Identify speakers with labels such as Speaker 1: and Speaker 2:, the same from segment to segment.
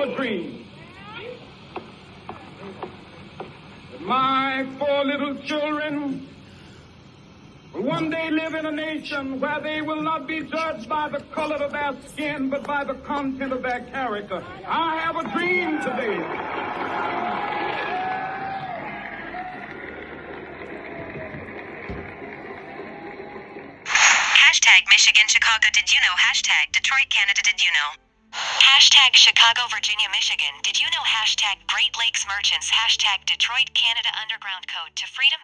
Speaker 1: a dream that my 4 little children will one day live in a nation where they will not be judged by the color of their skin, but by the content of their character. I have a dream today.
Speaker 2: Hashtag Michigan, Chicago, did you know? Hashtag Detroit, Canada, did you know? Hashtag Chicago, Virginia, Michigan, did you know? Hashtag Great Lakes Merchants. Hashtag Detroit, Canada Underground Code to Freedom.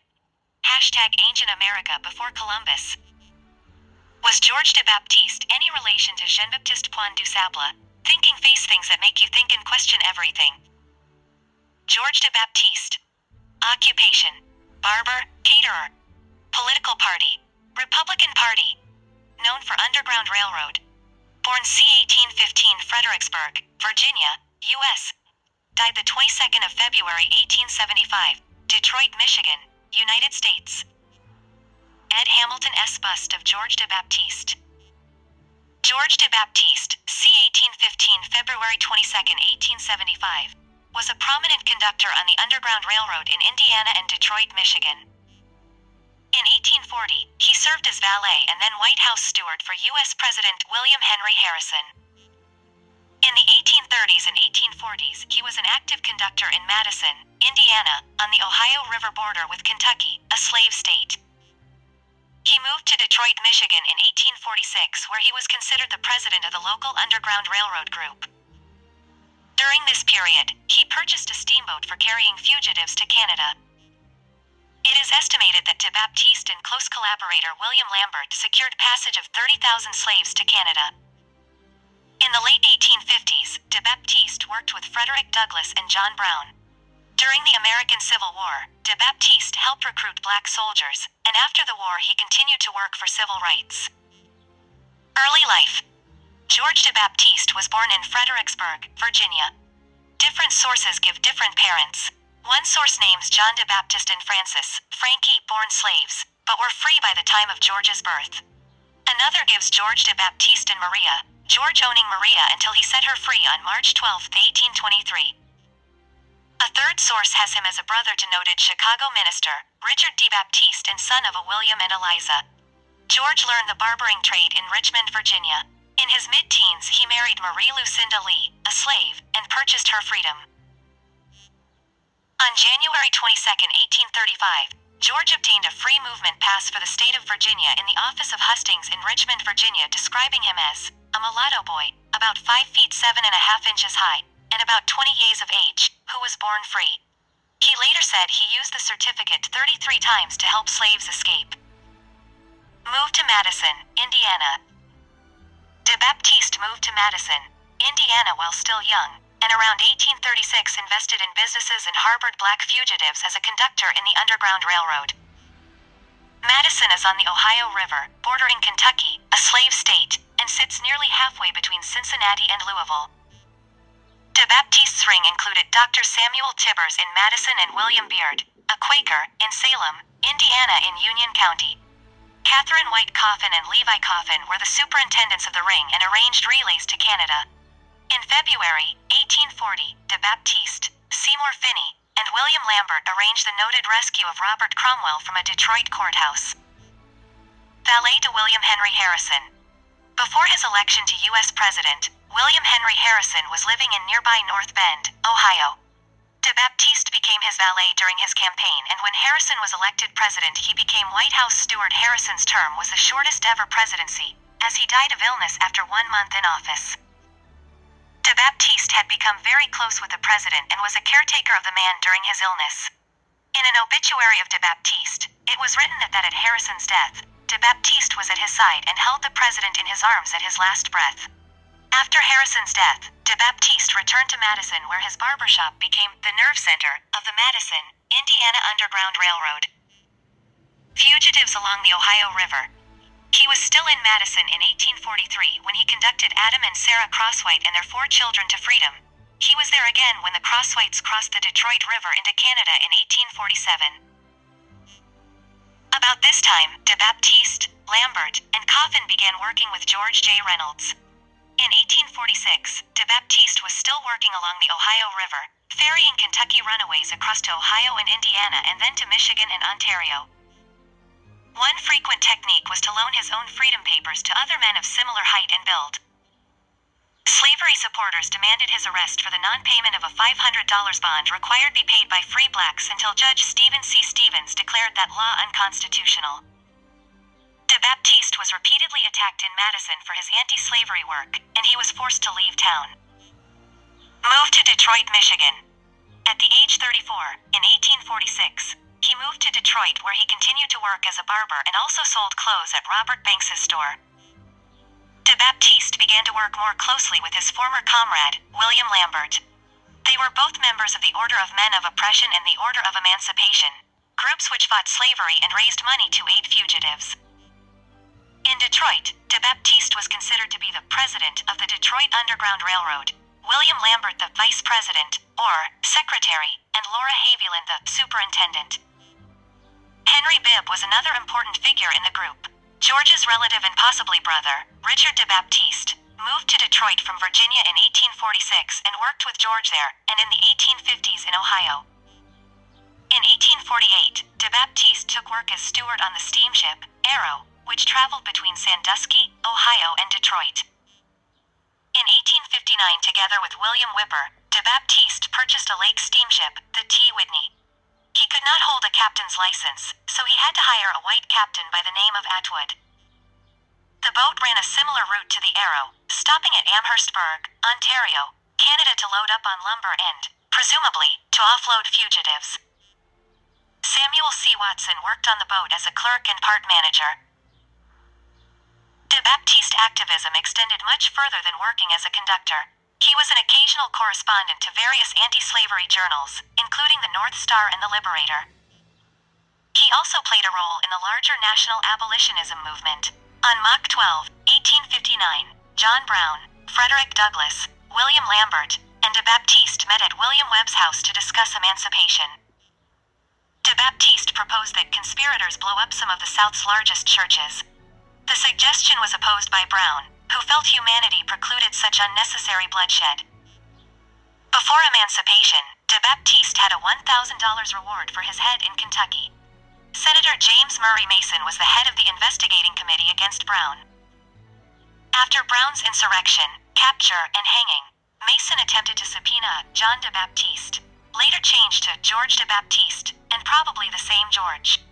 Speaker 2: Hashtag Ancient America before Columbus. Was George de Baptiste any relation to Jean-Baptiste Pointe DuSable? Thinking face things that make you think and question everything. George de Baptiste. Occupation: barber, caterer. Political party: Republican Party. Known for Underground Railroad. Born c. 1815, Fredericksburg, Virginia, U.S. Died the 22nd of February 1875, Detroit, Michigan, United States. Ed Hamilton S. Bust of George de Baptiste. George de Baptiste, c. 1815, February 22nd, 1875, was a prominent conductor on the Underground Railroad in Indiana and Detroit, Michigan. In 1840, he served as valet and then White House steward for U.S. President William Henry Harrison. In the 1830s and 1840s, he was an active conductor in Madison, Indiana, on the Ohio River border with Kentucky, a slave state. He moved to Detroit, Michigan in 1846, where he was considered the president of the local Underground Railroad group. During this period, he purchased a steamboat for carrying fugitives to Canada. It is estimated that de Baptiste and close collaborator William Lambert secured passage of 30,000 slaves to Canada. In the late 1850s, de Baptiste worked with Frederick Douglass and John Brown. During the American Civil War, de Baptiste helped recruit black soldiers, and after the war he continued to work for civil rights. Early life. George de Baptiste was born in Fredericksburg, Virginia. Different sources give different parents. One source names John de Baptiste and Frances, Frankie, born slaves, but were free by the time of George's birth. Another gives George de Baptiste and Maria, George owning Maria until he set her free on March 12, 1823. A third source has him as a brother to noted Chicago minister, Richard de Baptiste, and son of a William and Eliza. George learned the barbering trade in Richmond, Virginia. In his mid-teens, he married Marie Lucinda Lee, a slave, and purchased her freedom. On January 22, 1835, George obtained a free movement pass for the state of Virginia in the office of Hustings in Richmond, Virginia, describing him as a mulatto boy, about 5 feet 7.5 inches high, and about 20 years of age, who was born free. He later said he used the certificate 33 times to help slaves escape. Moved to Madison, Indiana. De Baptiste moved to Madison, Indiana while still young, and around 1836 invested in businesses and harbored black fugitives as a conductor in the Underground Railroad. Madison is on the Ohio River, bordering Kentucky, a slave state, and sits nearly halfway between Cincinnati and Louisville. De Baptiste's ring included Dr. Samuel Tibbers in Madison and William Beard, a Quaker, in Salem, Indiana in Union County. Catherine White Coffin and Levi Coffin were the superintendents of the ring and arranged relays to Canada. In February 1840, de Baptiste, Seymour Finney, and William Lambert arranged the noted rescue of Robert Cromwell from a Detroit courthouse. Valet to William Henry Harrison. Before his election to U.S. President, William Henry Harrison was living in nearby North Bend, Ohio. De Baptiste became his valet during his campaign, and when Harrison was elected president, he became White House steward. Harrison's term was the shortest ever presidency, as he died of illness after 1 month in office. De Baptiste had become very close with the president and was a caretaker of the man during his illness. In an obituary of de Baptiste, it was written that at Harrison's death, de Baptiste was at his side and held the president in his arms at his last breath. After Harrison's death, de Baptiste returned to Madison, where his barbershop became the nerve center of the Madison, Indiana Underground Railroad. Fugitives along the Ohio River. He was still in Madison in 1843 when he conducted Adam and Sarah Crosswhite and their 4 children to freedom. He was there again when the Crosswhites crossed the Detroit River into Canada in 1847. About this time, de Baptiste, Lambert, and Coffin began working with George J. Reynolds. In 1846, de Baptiste was still working working along the Ohio River, ferrying Kentucky runaways across to Ohio and Indiana and then to Michigan and Ontario. One frequent technique was to loan his own freedom papers to other men of similar height and build. Slavery supporters demanded his arrest for the non-payment of a $500 bond required be paid by free blacks until Judge Stephen C. Stevens declared that law unconstitutional. DeBaptiste was repeatedly attacked in Madison for his anti-slavery work, and he was forced to leave town. Moved to Detroit, Michigan. At the age 34, in 1846, he moved to Detroit where he continued to work as a barber and also sold clothes at Robert Banks's store. DeBaptiste began to work more closely with his former comrade, William Lambert. They were both members of the Order of Men of Oppression and the Order of Emancipation, groups which fought slavery and raised money to aid fugitives. In Detroit, DeBaptiste was considered to be the president of the Detroit Underground Railroad, William Lambert the vice president, or secretary, and Laura Haviland the superintendent. Henry Bibb was another important figure in the group. George's relative and possibly brother, Richard DeBaptiste, moved to Detroit from Virginia in 1846 and worked with George there, and in the 1850s in Ohio. In 1848, DeBaptiste took work as steward on the steamship Arrow, which traveled between Sandusky, Ohio and Detroit. In 1859, together with William Whipper, DeBaptiste purchased a lake steamship, the T. Whitney. He could not hold a captain's license, so he had to hire a white captain by the name of Atwood. The boat ran a similar route to the Arrow, stopping at Amherstburg, Ontario, Canada to load up on lumber and, presumably, to offload fugitives. Samuel C. Watson worked on the boat as a clerk and part manager. DeBaptiste activism extended much further than working as a conductor. He was an occasional correspondent to various anti-slavery journals, including the North Star and the Liberator. He also played a role in the larger national abolitionism movement. On Mach 12, 1859, John Brown, Frederick Douglass, William Lambert, and DeBaptiste met at William Webb's house to discuss emancipation. DeBaptiste proposed that conspirators blow up some of the South's largest churches. The suggestion was opposed by Brown, who felt humanity precluded such unnecessary bloodshed. Before emancipation, DeBaptiste had a $1,000 reward for his head in Kentucky. Senator James Murray Mason was the head of the investigating committee against Brown. After Brown's insurrection, capture, and hanging, Mason attempted to subpoena John DeBaptiste, later changed to George DeBaptiste, and probably the same George.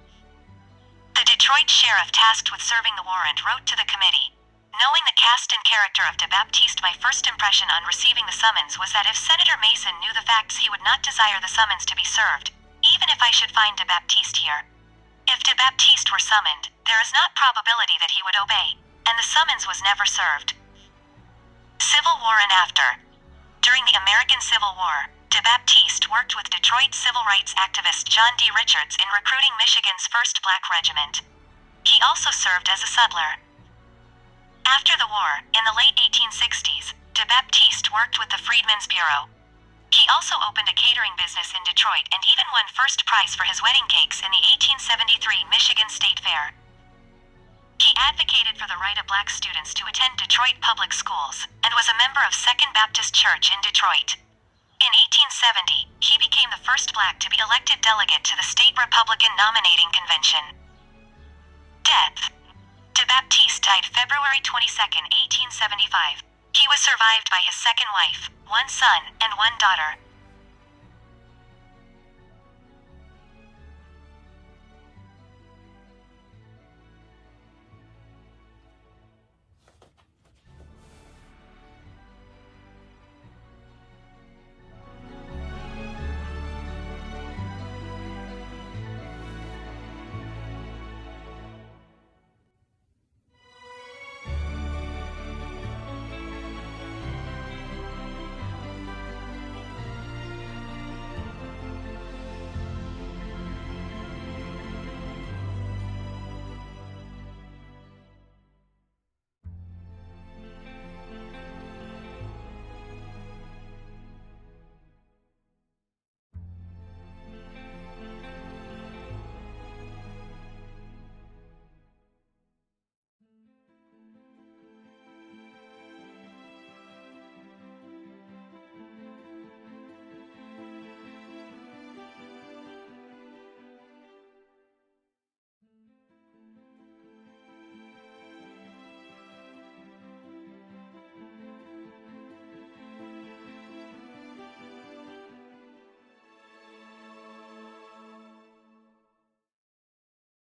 Speaker 2: The Detroit sheriff tasked with serving the warrant wrote to the committee, "Knowing the cast and character of DeBaptiste, my first impression on receiving the summons was that if Senator Mason knew the facts he would not desire the summons to be served, even if I should find DeBaptiste here. If DeBaptiste were summoned, there is not probability that he would obey, and the summons was never served." Civil War and after. During the American Civil War, DeBaptiste worked with Detroit civil rights activist John D. Richards in recruiting Michigan's 1st Black Regiment. He also served as a sutler. After the war, in the late 1860s, DeBaptiste worked with the Freedmen's Bureau. He also opened a catering business in Detroit and even won first prize for his wedding cakes in the 1873 Michigan State Fair. He advocated for the right of black students to attend Detroit public schools, and was a member of Second Baptist Church in Detroit. In 1870, he became the first black to be elected delegate to the state Republican nominating convention. Death. DeBaptiste died February 22, 1875. He was survived by his second wife, one son, and one daughter.